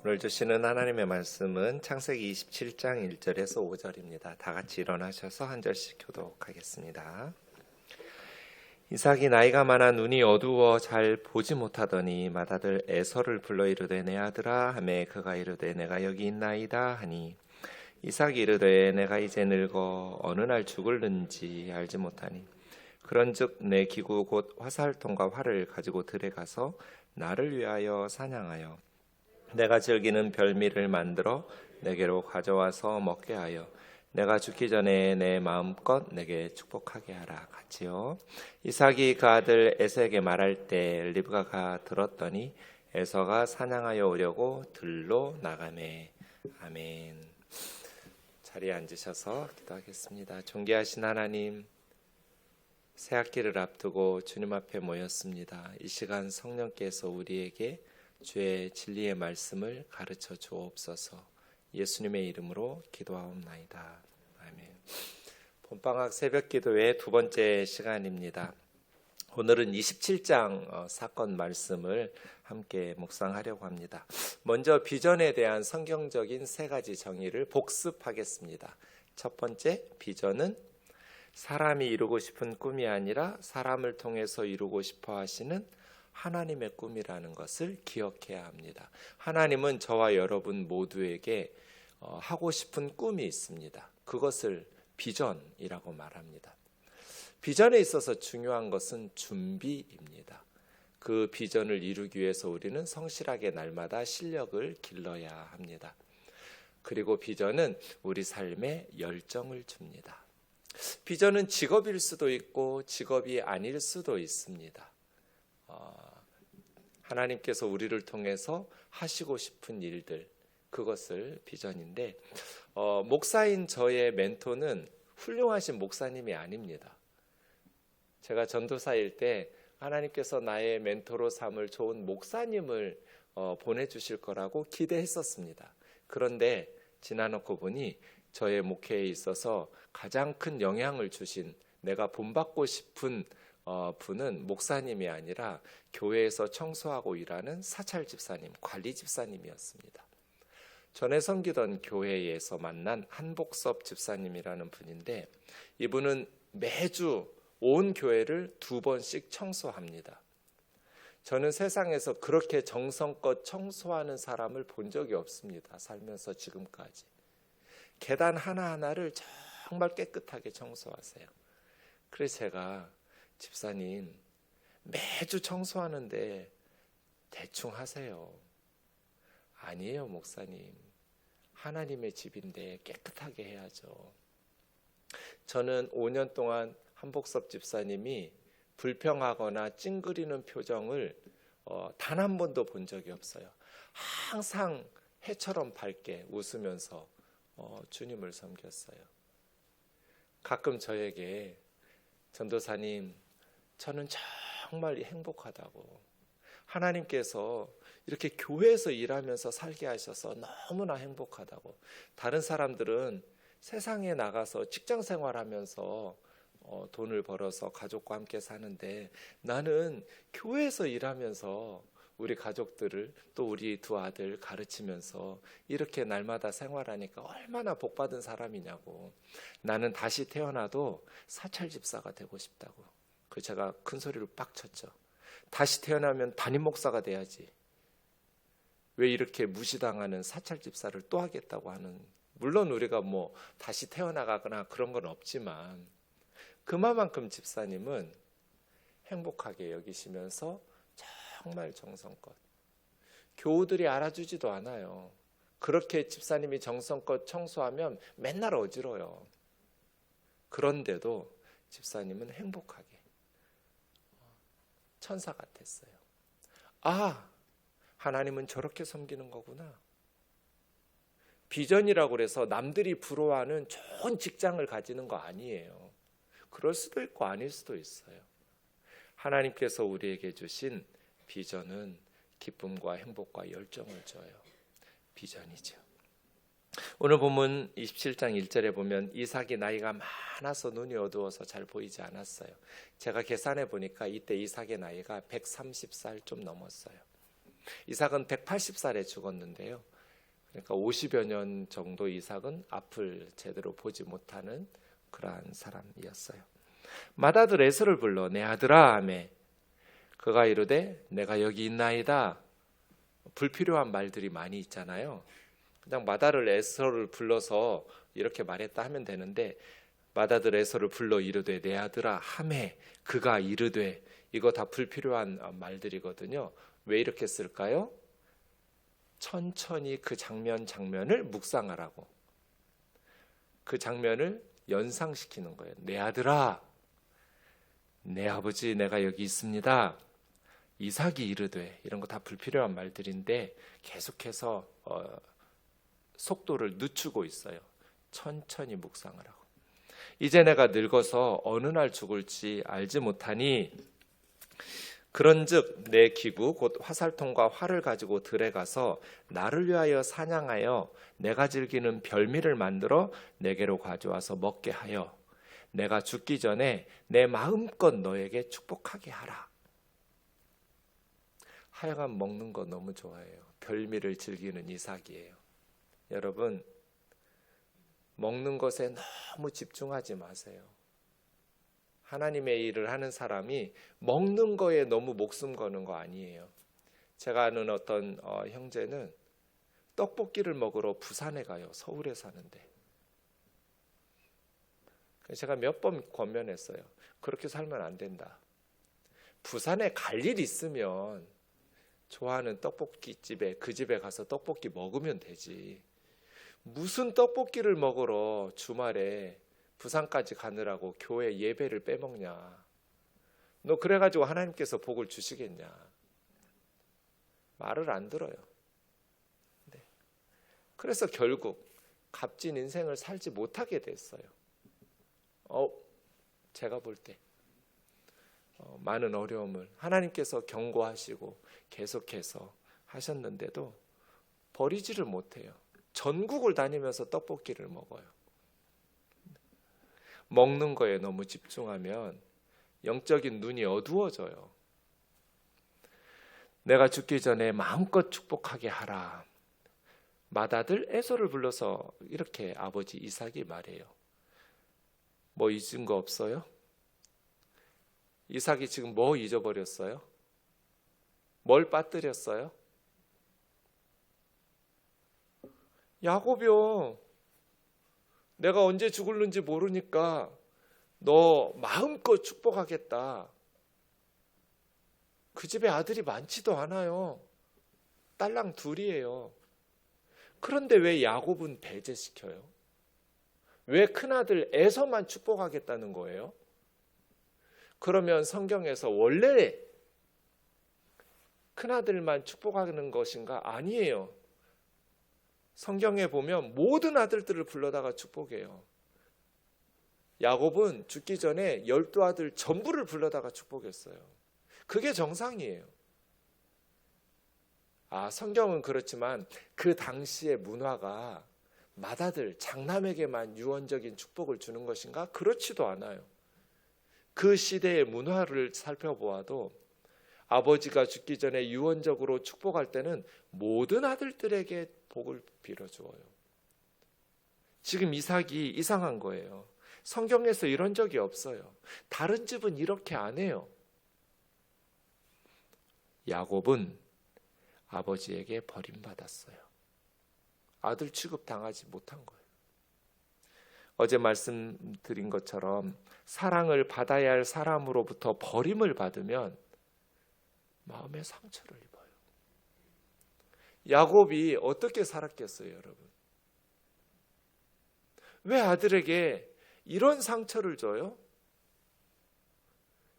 오늘 주시는 하나님의 말씀은 창세기 27장 1절에서 5절입니다. 다 같이 일어나셔서 한 절씩 교독하겠습니다. 이삭이 나이가 많아 눈이 어두워 잘 보지 못하더니 맏아들 에서를 불러 이르되 내 아들아 하매 그가 이르되 내가 여기 있나이다 하니 이삭이 이르되 내가 이제 늙어 어느 날 죽을는지 알지 못하니 그런즉 내 기구 곧 화살통과 활을 가지고 들에 가서 나를 위하여 사냥하여 내가 즐기는 별미를 만들어 내게로 가져와서 먹게 하여 내가 죽기 전에 내 마음껏 내게 축복하게 하라. 같이요. 이삭이 그 아들 에서에게 말할 때 리브가가 들었더니 에서가 사냥하여 오려고 들로 나가매. 아멘. 자리에 앉으셔서 기도하겠습니다. 존귀하신 하나님, 새학기를 앞두고 주님 앞에 모였습니다. 이 시간 성령께서 우리에게 주의 진리의 말씀을 가르쳐 주옵소서. 예수님의 이름으로 기도하옵나이다. 아멘. 봄방학 새벽기도의 두 번째 시간입니다. 오늘은 27장 사건 말씀을 함께 묵상하려고 합니다. 먼저 비전에 대한 성경적인 세 가지 정의를 복습하겠습니다. 첫 번째, 비전은 사람이 이루고 싶은 꿈이 아니라 사람을 통해서 이루고 싶어 하시는 하나님의 꿈이라는 것을 기억해야 합니다. 하나님은 저와 여러분 모두에게 하고 싶은 꿈이 있습니다. 그것을 비전이라고 말합니다. 비전에 있어서 중요한 것은 준비입니다. 그 비전을 이루기 위해서 우리는 성실하게 날마다 실력을 길러야 합니다. 그리고 비전은 우리 삶에 열정을 줍니다. 비전은 직업일 수도 있고 직업이 아닐 수도 있습니다. 하나님께서 우리를 통해서 하시고 싶은 일들, 그것을 비전인데 목사인 저의 멘토는 훌륭하신 목사님이 아닙니다. 제가 전도사일 때 하나님께서 나의 멘토로 삼을 좋은 목사님을 보내주실 거라고 기대했었습니다. 그런데 지나놓고 보니 저의 목회에 있어서 가장 큰 영향을 주신, 내가 본받고 싶은 분은 목사님이 아니라 교회에서 청소하고 일하는 사찰 집사님, 관리 집사님이었습니다. 전에 섬기던 교회에서 만난 한복섭 집사님이라는 분인데, 이분은 매주 온 교회를 2번씩 청소합니다. 저는 세상에서 그렇게 정성껏 청소하는 사람을 본 적이 없습니다. 살면서 지금까지. 계단 하나하나를 정말 깨끗하게 청소하세요. 그래서 제가 집사님, 매주 청소하는데 대충 하세요. 아니에요, 목사님. 하나님의 집인데 깨끗하게 해야죠. 저는 5년 동안 한복섭 집사님이 불평하거나 찡그리는 표정을 단 한 번도 본 적이 없어요. 항상 해처럼 밝게 웃으면서 주님을 섬겼어요. 가끔 저에게 전도사님, 저는 정말 행복하다고, 하나님께서 이렇게 교회에서 일하면서 살게 하셔서 너무나 행복하다고, 다른 사람들은 세상에 나가서 직장 생활하면서 돈을 벌어서 가족과 함께 사는데 나는 교회에서 일하면서 우리 가족들을, 또 우리 두 아들 가르치면서 이렇게 날마다 생활하니까 얼마나 복받은 사람이냐고, 나는 다시 태어나도 사찰 집사가 되고 싶다고. 그 제가 큰 소리로 빡쳤죠. 다시 태어나면 담임 목사가 돼야지, 왜 이렇게 무시당하는 사찰 집사를 또 하겠다고 하는. 물론 우리가 뭐 다시 태어나가거나 그런 건 없지만 그만큼 집사님은 행복하게 여기시면서 정말 정성껏, 교우들이 알아주지도 않아요. 그렇게 집사님이 정성껏 청소하면 맨날 어지러워요. 그런데도 집사님은 행복하게, 천사 같았어요. 아, 하나님은 저렇게 섬기는 거구나. 비전이라고 그래서 남들이 부러워하는 좋은 직장을 가지는 거 아니에요. 그럴 수도 있고 아닐 수도 있어요. 하나님께서 우리에게 주신 비전은 기쁨과 행복과 열정을 줘요. 비전이죠. 오늘 본문 27장 1절에 보면 이삭이 나이가 많아서 눈이 어두워서 잘 보이지 않았어요. 제가 계산해 보니까 이때 이삭의 나이가 130살 좀 넘었어요. 이삭은 180살에 죽었는데요. 그러니까 50여 년 정도 이삭은 앞을 제대로 보지 못하는 그러한 사람이었어요. 맏아들 에서를 불러 내 아들아 하매 그가 이르되 내가 여기 있나이다. 불필요한 말들이 많이 있잖아요. 그냥 맏아들 에서를 불러서 이렇게 말했다 하면 되는데 맏아들 에서를 불러 이르되 내 아들아 하매 그가 이르되 이거 다 불필요한 말들이거든요. 왜 이렇게 쓸까요? 천천히 그 장면을 묵상하라고. 그 장면을 연상시키는 거예요. 내 아들아, 내 아버지 내가 여기 있습니다. 이삭이 이르되 이런 거 다 불필요한 말들인데 계속해서 속도를 늦추고 있어요. 천천히 묵상을 하고. 이제 내가 늙어서 어느 날 죽을지 알지 못하니 그런즉 내 기구 곧 화살통과 활을 가지고 들에 가서 나를 위하여 사냥하여 내가 즐기는 별미를 만들어 내게로 가져와서 먹게 하여 내가 죽기 전에 내 마음껏 너에게 축복하게 하라. 하여간 먹는 거 너무 좋아해요. 별미를 즐기는 이삭이에요. 여러분, 먹는 것에 너무 집중하지 마세요. 하나님의 일을 하는 사람이 먹는 거에 너무 목숨 거는 거 아니에요. 제가 아는 어떤 형제는 떡볶이를 먹으러 부산에 가요. 서울에 사는데. 제가 몇 번 권면했어요. 그렇게 살면 안 된다. 부산에 갈 일 있으면 좋아하는 떡볶이집에 그 집에 가서 떡볶이 먹으면 되지. 무슨 떡볶이를 먹으러 주말에 부산까지 가느라고 교회 예배를 빼먹냐. 너 그래가지고 하나님께서 복을 주시겠냐. 말을 안 들어요. 네. 그래서 결국 값진 인생을 살지 못하게 됐어요. 제가 볼 때 많은 어려움을 하나님께서 경고하시고 계속해서 하셨는데도 버리지를 못해요. 전국을 다니면서 떡볶이를 먹어요. 먹는 거에 너무 집중하면 영적인 눈이 어두워져요. 내가 죽기 전에 마음껏 축복하게 하라. 맏아들 에서를 불러서 이렇게 아버지 이삭이 말해요. 뭐 잊은 거 없어요? 이삭이 지금 뭐 잊어버렸어요? 뭘 빠뜨렸어요? 야곱이요. 내가 언제 죽을는지 모르니까 너 마음껏 축복하겠다. 그 집에 아들이 많지도 않아요. 딸랑 둘이에요. 그런데 왜 야곱은 배제시켜요? 왜 큰아들 에서만 축복하겠다는 거예요? 그러면 성경에서 원래 큰아들만 축복하는 것인가? 아니에요. 성경에 보면 모든 아들들을 불러다가 축복해요. 야곱은 죽기 전에 12아들 전부를 불러다가 축복했어요. 그게 정상이에요. 성경은 그렇지만 그 당시의 문화가 맏아들, 장남에게만 유언적인 축복을 주는 것인가? 그렇지도 않아요. 그 시대의 문화를 살펴보아도 아버지가 죽기 전에 유언적으로 축복할 때는 모든 아들들에게 복을 빌어주어요. 지금 이삭이 이상한 거예요. 성경에서 이런 적이 없어요. 다른 집은 이렇게 안 해요. 야곱은 아버지에게 버림받았어요. 아들 취급당하지 못한 거예요. 어제 말씀드린 것처럼 사랑을 받아야 할 사람으로부터 버림을 받으면 마음의 상처를 입어요. 야곱이 어떻게 살았겠어요, 여러분? 왜 아들에게 이런 상처를 줘요?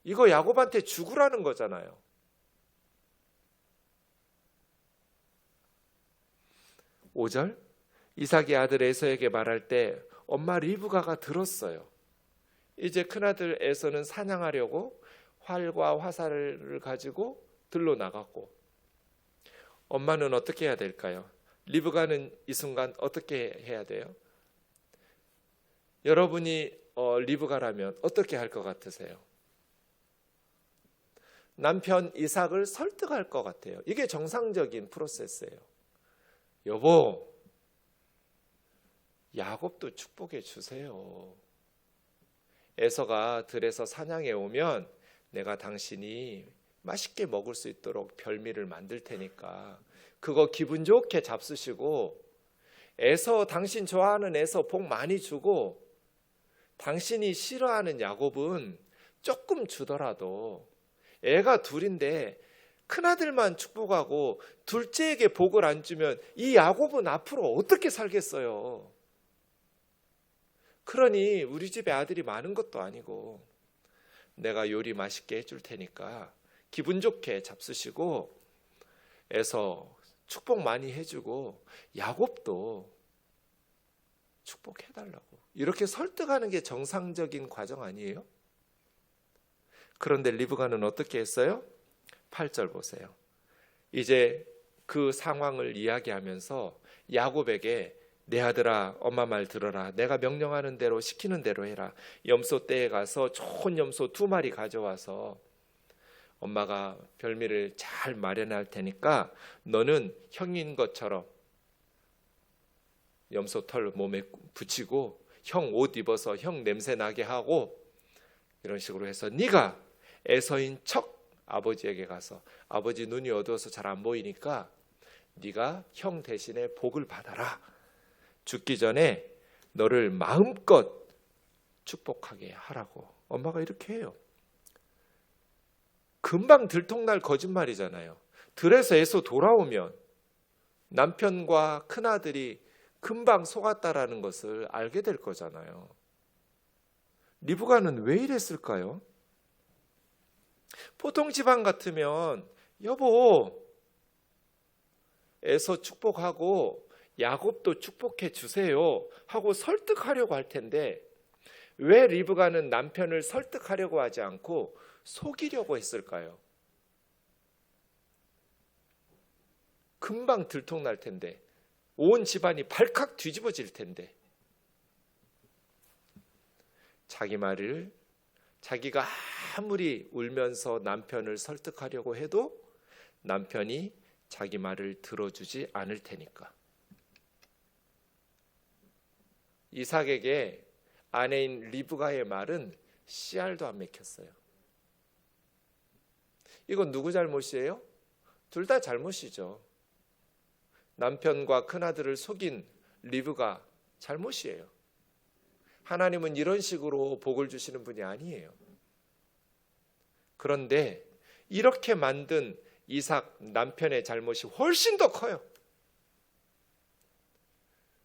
이거 야곱한테 죽으라는 거잖아요. 5절 이삭이 아들 에서에게 말할 때 엄마 리브가가 들었어요. 이제 큰아들 에서는 사냥하려고 활과 화살을 가지고 들로 나갔고 엄마는 어떻게 해야 될까요? 리브가는 이 순간 어떻게 해야 돼요? 여러분이 리브가라면 어떻게 할 것 같으세요? 남편 이삭을 설득할 것 같아요. 이게 정상적인 프로세스예요. 여보, 야곱도 축복해 주세요. 에서가 들에서 사냥해 오면 내가 당신이 맛있게 먹을 수 있도록 별미를 만들 테니까 그거 기분 좋게 잡수시고, 에서, 당신 좋아하는 에서 복 많이 주고, 당신이 싫어하는 야곱은 조금 주더라도, 애가 둘인데 큰아들만 축복하고 둘째에게 복을 안 주면 이 야곱은 앞으로 어떻게 살겠어요? 그러니 우리 집에 아들이 많은 것도 아니고 내가 요리 맛있게 해줄 테니까 기분 좋게 잡수시고 에서 축복 많이 해주고 야곱도 축복해달라고, 이렇게 설득하는 게 정상적인 과정 아니에요? 그런데 리브가는 어떻게 했어요? 8절 보세요. 이제 그 상황을 이야기하면서 야곱에게 내 아들아, 엄마 말 들어라. 내가 명령하는 대로, 시키는 대로 해라. 염소 떼에 가서 좋은 염소 2마리 가져와서 엄마가 별미를 잘 마련할 테니까 너는 형인 것처럼 염소 털 몸에 붙이고 형 옷 입어서 형 냄새 나게 하고, 이런 식으로 해서 네가 에서인 척 아버지에게 가서, 아버지 눈이 어두워서 잘 안 보이니까 네가 형 대신에 복을 받아라. 죽기 전에 너를 마음껏 축복하게 하라고 엄마가 이렇게 해요. 금방 들통날 거짓말이잖아요. 들에서 에서 돌아오면 남편과 큰아들이 금방 속았다라는 것을 알게 될 거잖아요. 리브가는 왜 이랬을까요? 보통 집안 같으면 여보, 에서 축복하고 야곱도 축복해 주세요 하고 설득하려고 할 텐데, 왜 리브가는 남편을 설득하려고 하지 않고 속이려고 했을까요? 금방 들통날 텐데, 온 집안이 발칵 뒤집어질 텐데, 자기 말을, 자기가 아무리 울면서 남편을 설득하려고 해도 남편이 자기 말을 들어주지 않을 테니까. 이삭에게 아내인 리브가의 말은 씨알도 안 맥혔어요. 이건 누구 잘못이에요? 둘 다 잘못이죠. 남편과 큰아들을 속인 리브가 잘못이에요. 하나님은 이런 식으로 복을 주시는 분이 아니에요. 그런데 이렇게 만든 이삭 남편의 잘못이 훨씬 더 커요.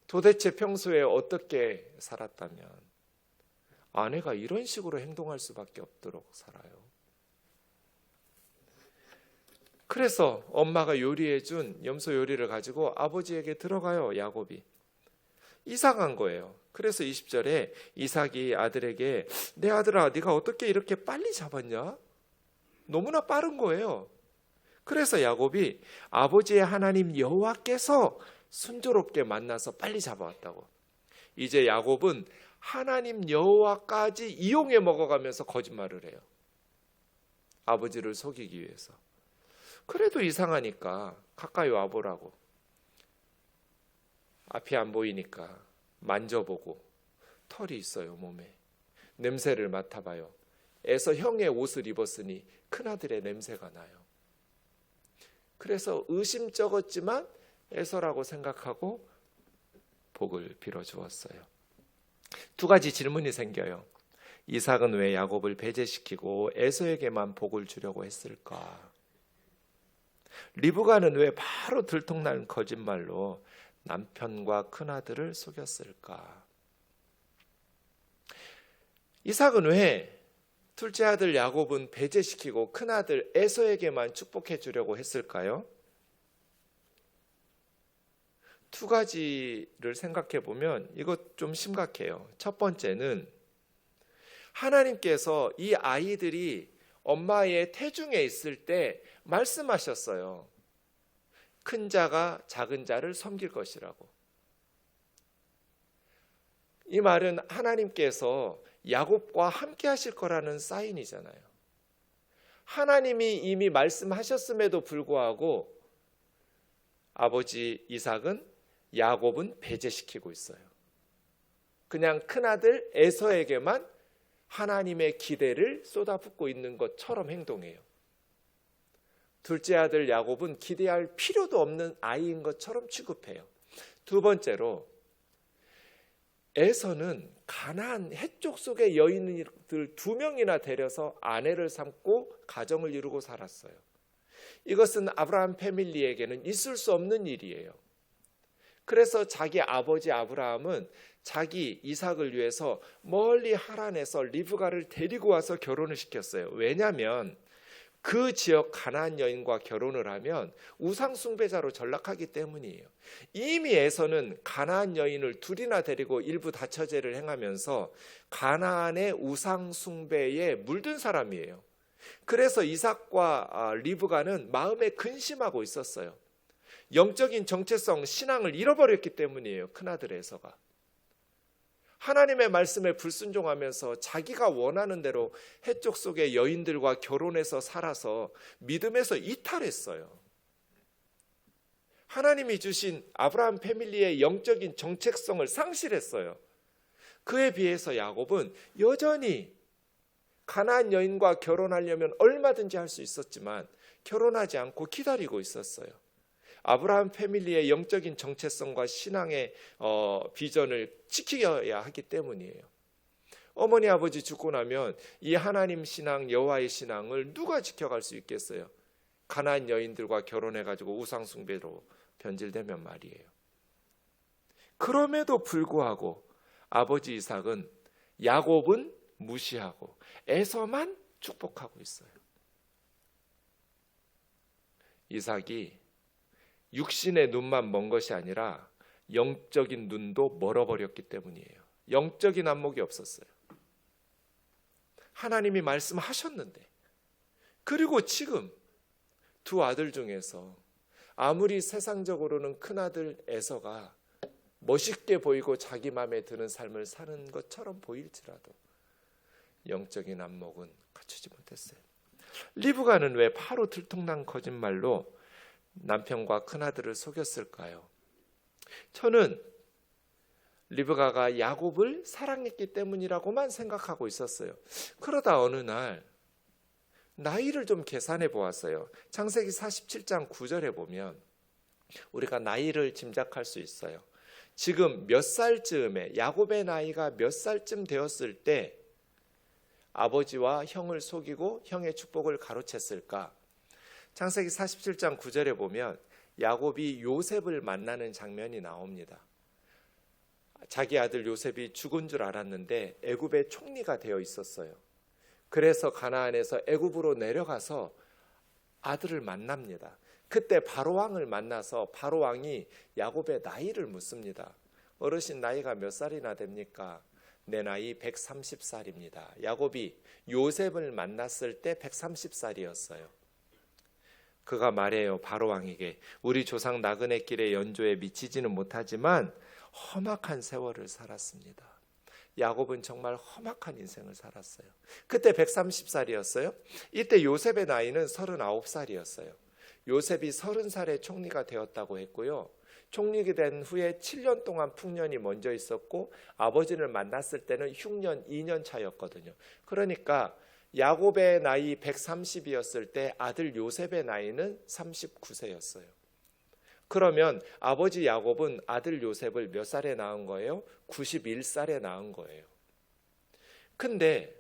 도대체 평소에 어떻게 살았다면 아내가 이런 식으로 행동할 수밖에 없도록 살아요. 그래서 엄마가 요리해준 염소 요리를 가지고 아버지에게 들어가요. 야곱이. 이상한 거예요. 그래서 20절에 이삭이 아들에게 내 아들아, 네가 어떻게 이렇게 빨리 잡았냐? 너무나 빠른 거예요. 그래서 야곱이 아버지의 하나님 여호와께서 순조롭게 만나서 빨리 잡아왔다고. 이제 야곱은 하나님 여호와까지 이용해 먹어가면서 거짓말을 해요. 아버지를 속이기 위해서. 그래도 이상하니까 가까이 와보라고. 앞이 안 보이니까 만져보고, 털이 있어요 몸에. 냄새를 맡아봐요. 에서 형의 옷을 입었으니 큰아들의 냄새가 나요. 그래서 의심쩍었지만 에서라고 생각하고 복을 빌어주었어요. 두 가지 질문이 생겨요. 이삭은 왜 야곱을 배제시키고 에서에게만 복을 주려고 했을까? 리브가는 왜 바로 들통난 거짓말로 남편과 큰아들을 속였을까? 이삭은 왜 둘째 아들 야곱은 배제시키고 큰아들 에서에게만 축복해 주려고 했을까요? 두 가지를 생각해 보면 이것 좀 심각해요. 첫 번째는 하나님께서 이 아이들이 엄마의 태중에 있을 때 말씀하셨어요. 큰 자가 작은 자를 섬길 것이라고. 이 말은 하나님께서 야곱과 함께 하실 거라는 사인이잖아요. 하나님이 이미 말씀하셨음에도 불구하고 아버지 이삭은 야곱은 배제시키고 있어요. 그냥 큰아들 에서에게만 하나님의 기대를 쏟아붓고 있는 것처럼 행동해요. 둘째 아들 야곱은 기대할 필요도 없는 아이인 것처럼 취급해요. 두 번째로 에서는 가나안 해쪽 속의 여인들 2명이나 데려서 아내를 삼고 가정을 이루고 살았어요. 이것은 아브라함 패밀리에게는 있을 수 없는 일이에요. 그래서 자기 아버지 아브라함은 자기 이삭을 위해서 멀리 하란에서 리브가를 데리고 와서 결혼을 시켰어요. 왜냐하면 그 지역 가나안 여인과 결혼을 하면 우상 숭배자로 전락하기 때문이에요. 이미 에서는 가나안 여인을 2이나 데리고 일부 다처제를 행하면서 가나안의 우상 숭배에 물든 사람이에요. 그래서 이삭과 리브가는 마음에 근심하고 있었어요. 영적인 정체성, 신앙을 잃어버렸기 때문이에요. 큰아들 에서가. 하나님의 말씀에 불순종하면서 자기가 원하는 대로 해쪽 속의 여인들과 결혼해서 살아서 믿음에서 이탈했어요. 하나님이 주신 아브라함 패밀리의 영적인 정체성을 상실했어요. 그에 비해서 야곱은 여전히 가나안 여인과 결혼하려면 얼마든지 할 수 있었지만 결혼하지 않고 기다리고 있었어요. 아브라함 패밀리의 영적인 정체성과 신앙의 비전을 지켜야 하기 때문이에요. 어머니 아버지 죽고 나면 이 하나님 신앙, 여호와의 신앙을 누가 지켜갈 수 있겠어요? 가나안 여인들과 결혼해가지고 우상숭배로 변질되면 말이에요. 그럼에도 불구하고 아버지 이삭은 야곱은 무시하고 에서만 축복하고 있어요. 이삭이 육신의 눈만 먼 것이 아니라 영적인 눈도 멀어버렸기 때문이에요. 영적인 안목이 없었어요. 하나님이 말씀하셨는데, 그리고 지금 2 아들 중에서 아무리 세상적으로는 큰아들 에서가 멋있게 보이고 자기 마음에 드는 삶을 사는 것처럼 보일지라도 영적인 안목은 갖추지 못했어요. 리브가는 왜 파로 들통난 거짓말로 남편과 큰아들을 속였을까요? 저는 리브가가 야곱을 사랑했기 때문이라고만 생각하고 있었어요. 그러다 어느 날 나이를 좀 계산해 보았어요. 창세기 47장 9절에 보면 우리가 나이를 짐작할 수 있어요. 지금 몇 살쯤에, 야곱의 나이가 몇 살쯤 되었을 때 아버지와 형을 속이고 형의 축복을 가로챘을까? 창세기 47장 9절에 보면 야곱이 요셉을 만나는 장면이 나옵니다. 자기 아들 요셉이 죽은 줄 알았는데 애굽의 총리가 되어 있었어요. 그래서 가나안에서 애굽으로 내려가서 아들을 만납니다. 그때 바로왕을 만나서 바로왕이 야곱의 나이를 묻습니다. 어르신 나이가 몇 살이나 됩니까? 내 나이 130살입니다. 야곱이 요셉을 만났을 때 130살이었어요. 그가 말해요. 바로왕에게 우리 조상 나그네 길의 연조에 미치지는 못하지만 험악한 세월을 살았습니다. 야곱은 정말 험악한 인생을 살았어요. 그때 130살이었어요. 이때 요셉의 나이는 39살이었어요. 요셉이 30살에 총리가 되었다고 했고요. 총리가 된 후에 7년 동안 풍년이 먼저 있었고 아버지를 만났을 때는 흉년 2년 차였거든요. 그러니까 야곱의 나이 130이었을 때 아들 요셉의 나이는 39세였어요. 그러면 아버지 야곱은 아들 요셉을 몇 살에 낳은 거예요? 91살에 낳은 거예요. 근데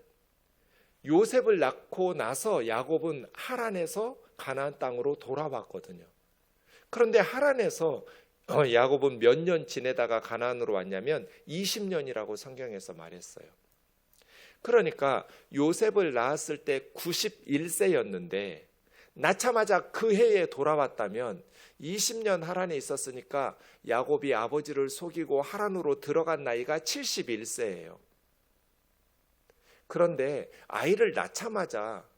요셉을 낳고 나서 야곱은 하란에서 가나안 땅으로 돌아왔거든요. 그런데 하란에서 야곱은 몇 년 지내다가 가나안으로 왔냐면 20년이라고 성경에서 말했어요. 그러니까 요셉을 낳았을 때 91세였는데 낳자마자 그 해에 돌아왔다면 20년 하란에 있었으니까 야곱이 아버지를 속이고 하란으로 들어간 나이가 71세예요. 그런데 아이를 낳자마자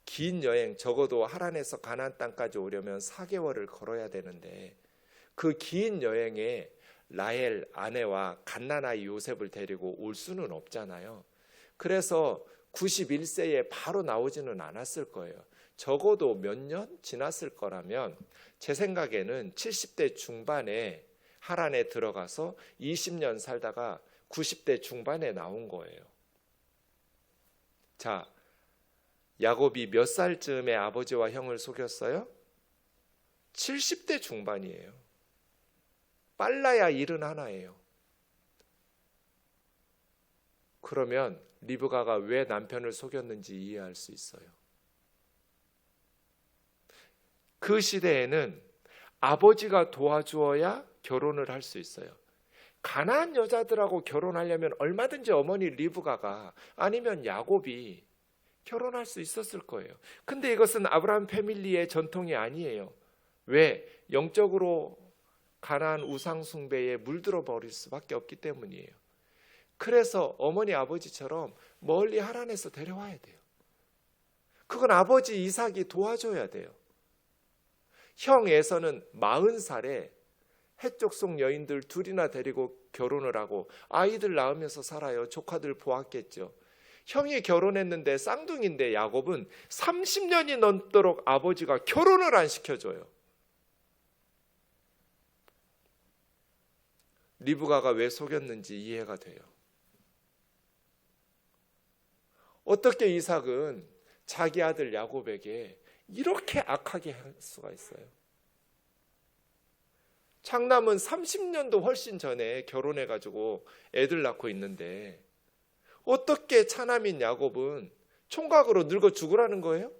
긴 여행, 적어도 하란에서 가나안 땅까지 오려면 4개월을 걸어야 되는데 그 긴 여행에 라헬 아내와 갓난아이 요셉을 데리고 올 수는 없잖아요. 그래서 91세에 바로 나오지는 않았을 거예요. 적어도 몇 년 지났을 거라면 제 생각에는 70대 중반에 하란에 들어가서 20년 살다가 90대 중반에 나온 거예요. 자, 야곱이 몇 살쯤에 아버지와 형을 속였어요? 70대 중반이에요. 빨라야 71예요. 그러면 리브가가 왜 남편을 속였는지 이해할 수 있어요. 그 시대에는 아버지가 도와주어야 결혼을 할 수 있어요. 가나안 여자들하고 결혼하려면 얼마든지 어머니 리브가가 아니면 야곱이 결혼할 수 있었을 거예요. 근데 이것은 아브라함 패밀리의 전통이 아니에요. 왜? 영적으로 가나안 우상 숭배에 물들어 버릴 수밖에 없기 때문이에요. 그래서 어머니 아버지처럼 멀리 하란에서 데려와야 돼요. 그건 아버지 이삭이 도와줘야 돼요. 형 에서는 40살에 해족 여인들 둘이나 데리고 결혼을 하고 아이들 낳으면서 살아요. 조카들 보았겠죠. 형이 결혼했는데 쌍둥이인데 야곱은 30년이 넘도록 아버지가 결혼을 안 시켜줘요. 리브가가 왜 속였는지 이해가 돼요. 어떻게 이삭은 자기 아들 야곱에게 이렇게 악하게 할 수가 있어요? 장남은 30년도 훨씬 전에 결혼해가지고 애들 낳고 있는데 어떻게 차남인 야곱은 총각으로 늙어 죽으라는 거예요?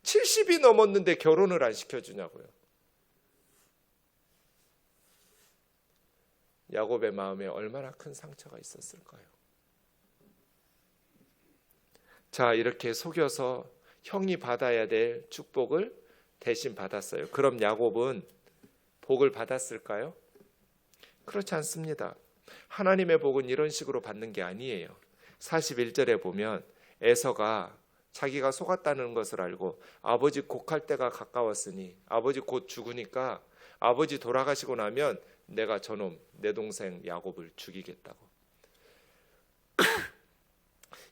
70이 넘었는데 결혼을 안 시켜주냐고요. 야곱의 마음에 얼마나 큰 상처가 있었을까요? 자, 이렇게 속여서 형이 받아야 될 축복을 대신 받았어요. 그럼 야곱은 복을 받았을까요? 그렇지 않습니다. 하나님의 복은 이런 식으로 받는 게 아니에요. 41절에 보면 에서가 자기가 속았다는 것을 알고 아버지 곡할 때가 가까웠으니 아버지 곧 죽으니까 아버지 돌아가시고 나면 내가 저놈 내 동생 야곱을 죽이겠다고.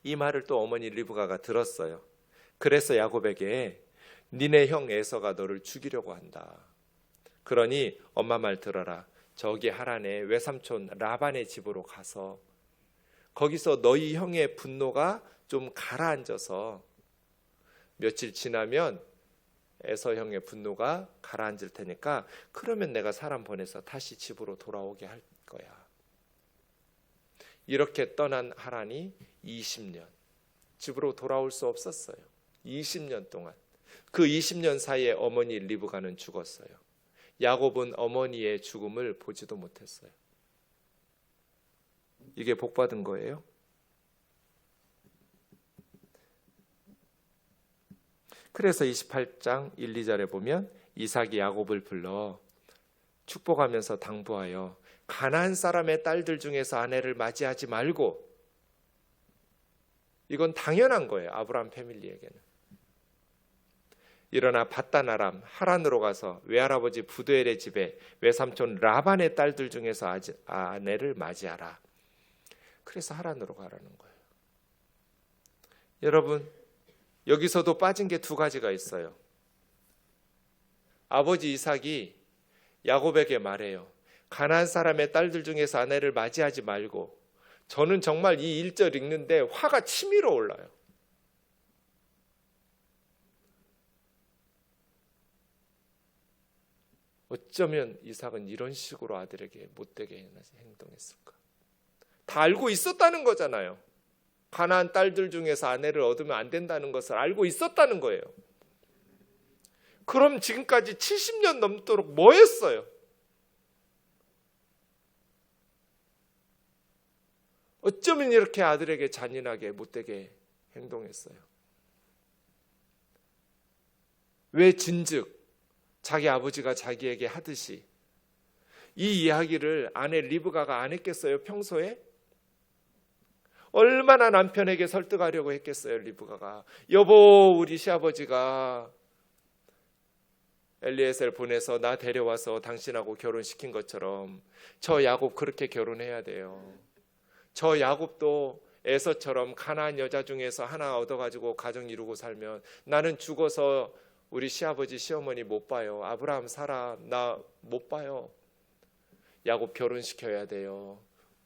이 말을 또 어머니 리브가가 들었어요. 그래서 야곱에게 니네 형 에서가 너를 죽이려고 한다. 그러니 엄마 말 들어라. 저기 하란에 외삼촌 라반의 집으로 가서 거기서 너희 형의 분노가 좀 가라앉아서 며칠 지나면 에서 형의 분노가 가라앉을 테니까 그러면 내가 사람 보내서 다시 집으로 돌아오게 할 거야. 이렇게 떠난 하란이 20년 집으로 돌아올 수 없었어요. 20년 동안. 그 20년 사이에 어머니 리브가는 죽었어요. 야곱은 어머니의 죽음을 보지도 못했어요. 이게 복받은 거예요? 그래서 28장 1, 2절에 보면 이삭이 야곱을 불러 축복하면서 당부하여 가나안 사람의 딸들 중에서 아내를 맞이하지 말고, 이건 당연한 거예요. 아브라함 패밀리에게는. 일어나 밧단 아람 하란으로 가서 외할아버지 부두엘의 집에 외삼촌 라반의 딸들 중에서 아내를 맞이하라. 그래서 하란으로 가라는 거예요. 여러분, 여기서도 빠진 게 두 가지가 있어요. 아버지 이삭이 야곱에게 말해요. 가나안 사람의 딸들 중에서 아내를 맞이하지 말고. 저는 정말 이 1절 읽는데 화가 치밀어 올라요. 어쩌면 이삭은 이런 식으로 아들에게 못되게 행동했을까? 다 알고 있었다는 거잖아요. 가나안 딸들 중에서 아내를 얻으면 안 된다는 것을 알고 있었다는 거예요. 그럼 지금까지 70년 넘도록 뭐 했어요? 어쩌면 이렇게 아들에게 잔인하게 못되게 행동했어요? 왜 진즉 자기 아버지가 자기에게 하듯이 이 이야기를 아내 리브가가 안 했겠어요? 평소에? 얼마나 남편에게 설득하려고 했겠어요? 리브가가. 여보, 우리 시아버지가 엘리에셀 보내서 나 데려와서 당신하고 결혼시킨 것처럼 저 야곱 그렇게 결혼해야 돼요. 저 야곱도 에서처럼 가나안 여자 중에서 하나 얻어가지고 가정 이루고 살면 나는 죽어서 우리 시아버지 시어머니 못 봐요. 아브라함 사라 나 못 봐요. 야곱 결혼시켜야 돼요.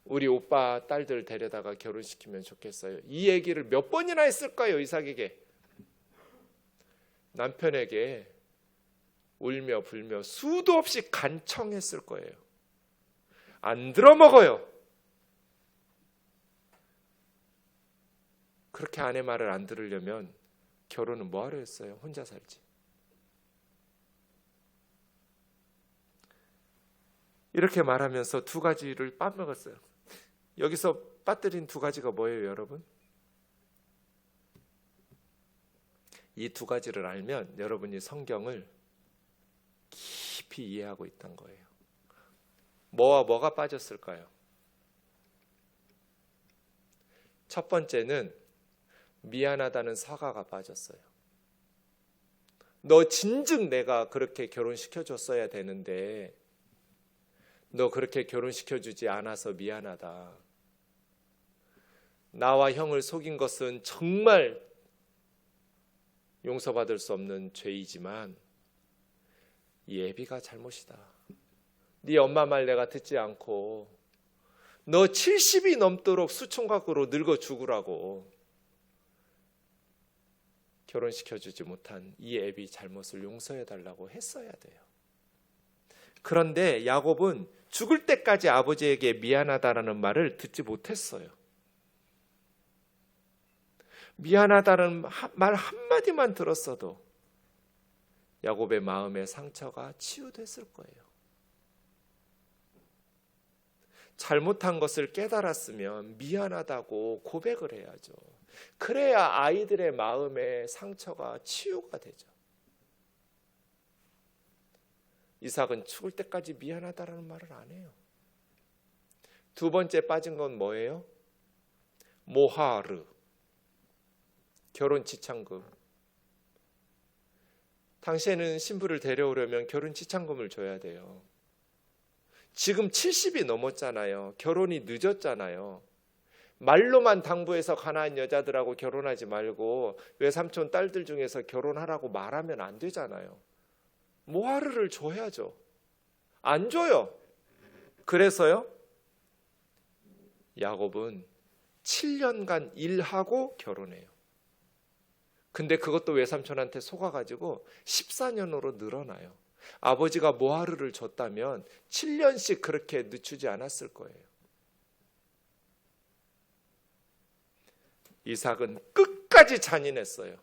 우리 오빠 딸들 데려다가 결혼시키면 좋겠어요. 이 얘기를 몇 번이나 했을까요? 이삭에게. 남편에게 울며 불며 수도 없이 간청했을 거예요. 안 들어먹어요. 그렇게 아내 말을 안 들으려면 결혼은 뭐하러 했어요? 혼자 살지. 이렇게 말하면서 두 가지를 빠먹었어요. 여기서 빠뜨린 두 가지가 뭐예요, 여러분? 이 두 가지를 알면 여러분이 성경을 깊이 이해하고 있던 거예요. 뭐와 뭐가 빠졌을까요? 첫 번째는 미안하다는 사과가 빠졌어요. 너 진즉 내가 그렇게 결혼시켜줬어야 되는데 너 그렇게 결혼시켜주지 않아서 미안하다. 나와 형을 속인 것은 정말 용서받을 수 없는 죄이지만 이 애비가 잘못이다. 네 엄마 말 내가 듣지 않고 너 70이 넘도록 수총각으로 늙어 죽으라고 결혼시켜주지 못한 이 애비 잘못을 용서해달라고 했어야 돼요. 그런데 야곱은 죽을 때까지 아버지에게 미안하다라는 말을 듣지 못했어요. 미안하다는 말 한마디만 들었어도 야곱의 마음의 상처가 치유됐을 거예요. 잘못한 것을 깨달았으면 미안하다고 고백을 해야죠. 그래야 아이들의 마음의 상처가 치유가 되죠. 이삭은 죽을 때까지 미안하다라는 말을 안 해요. 두 번째 빠진 건 뭐예요? 모하르, 결혼 지참금. 당시에는 신부를 데려오려면 결혼 지참금을 줘야 돼요. 지금 70이 넘었잖아요. 결혼이 늦었잖아요. 말로만 당부해서 가나안 여자들하고 결혼하지 말고 외삼촌 딸들 중에서 결혼하라고 말하면 안 되잖아요. 모하르를 줘야죠. 안 줘요. 그래서요, 야곱은 7년간 일하고 결혼해요. 근데 그것도 외삼촌한테 속아가지고 14년으로 늘어나요. 아버지가 모하르를 줬다면 7년씩 그렇게 늦추지 않았을 거예요. 이삭은 끝까지 잔인했어요.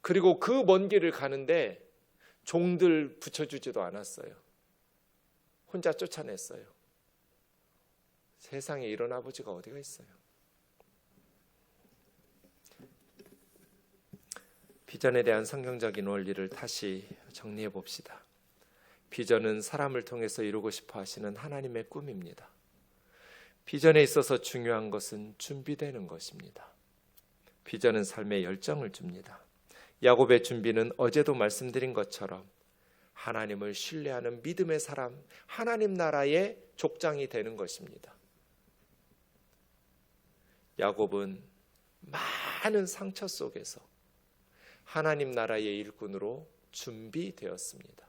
그리고 그 먼 길을 가는데 종들 붙여주지도 않았어요. 혼자 쫓아냈어요. 세상에 이런 아버지가 어디가 있어요? 비전에 대한 성경적인 원리를 다시 정리해 봅시다. 비전은 사람을 통해서 이루고 싶어 하시는 하나님의 꿈입니다. 비전에 있어서 중요한 것은 준비되는 것입니다. 비전은 삶에 열정을 줍니다. 야곱의 준비는 어제도 말씀드린 것처럼 하나님을 신뢰하는 믿음의 사람, 하나님 나라의 족장이 되는 것입니다. 야곱은 많은 상처 속에서 하나님 나라의 일꾼으로 준비되었습니다.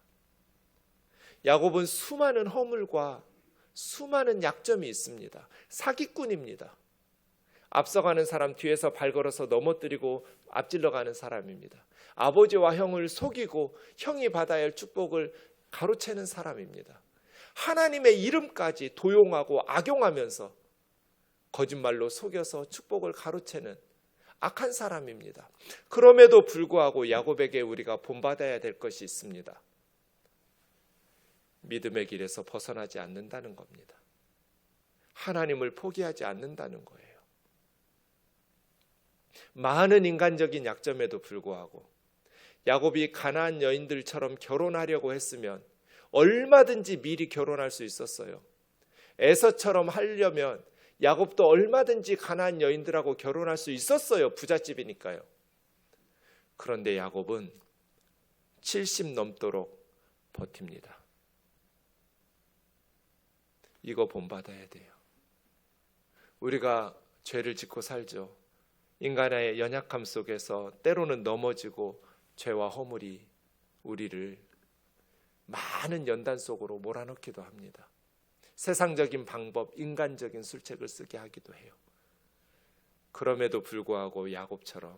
야곱은 수많은 허물과 수많은 약점이 있습니다. 사기꾼입니다. 앞서가는 사람 뒤에서 발걸어서 넘어뜨리고 앞질러가는 사람입니다. 아버지와 형을 속이고 형이 받아야 할 축복을 가로채는 사람입니다. 하나님의 이름까지 도용하고 악용하면서 거짓말로 속여서 축복을 가로채는 악한 사람입니다. 그럼에도 불구하고 야곱에게 우리가 본받아야 될 것이 있습니다. 믿음의 길에서 벗어나지 않는다는 겁니다. 하나님을 포기하지 않는다는 거예요. 많은 인간적인 약점에도 불구하고 야곱이 가나안 여인들처럼 결혼하려고 했으면 얼마든지 미리 결혼할 수 있었어요. 에서처럼 하려면 야곱도 얼마든지 가나안 여인들하고 결혼할 수 있었어요. 부잣집이니까요. 그런데 야곱은 70 넘도록 버팁니다. 이거 본받아야 돼요. 우리가 죄를 짓고 살죠. 인간의 연약함 속에서 때로는 넘어지고 죄와 허물이 우리를 많은 연단 속으로 몰아넣기도 합니다. 세상적인 방법, 인간적인 술책을 쓰게 하기도 해요. 그럼에도 불구하고 야곱처럼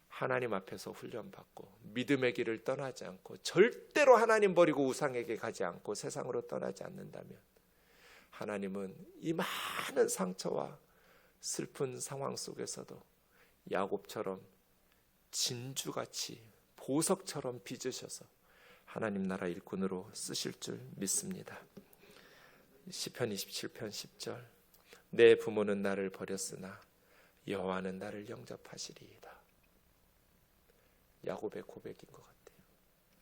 하나님 앞에서 훈련받고 믿음의 길을 떠나지 않고 절대로 하나님 버리고 우상에게 가지 않고 세상으로 떠나지 않는다면 하나님은 이 많은 상처와 슬픈 상황 속에서도 야곱처럼 진주같이 보석처럼 빚으셔서 하나님 나라 일꾼으로 쓰실 줄 믿습니다. 시편 27편 10절 내 부모는 나를 버렸으나 여호와는 나를 영접하시리이다. 야곱의 고백인 것 같아요.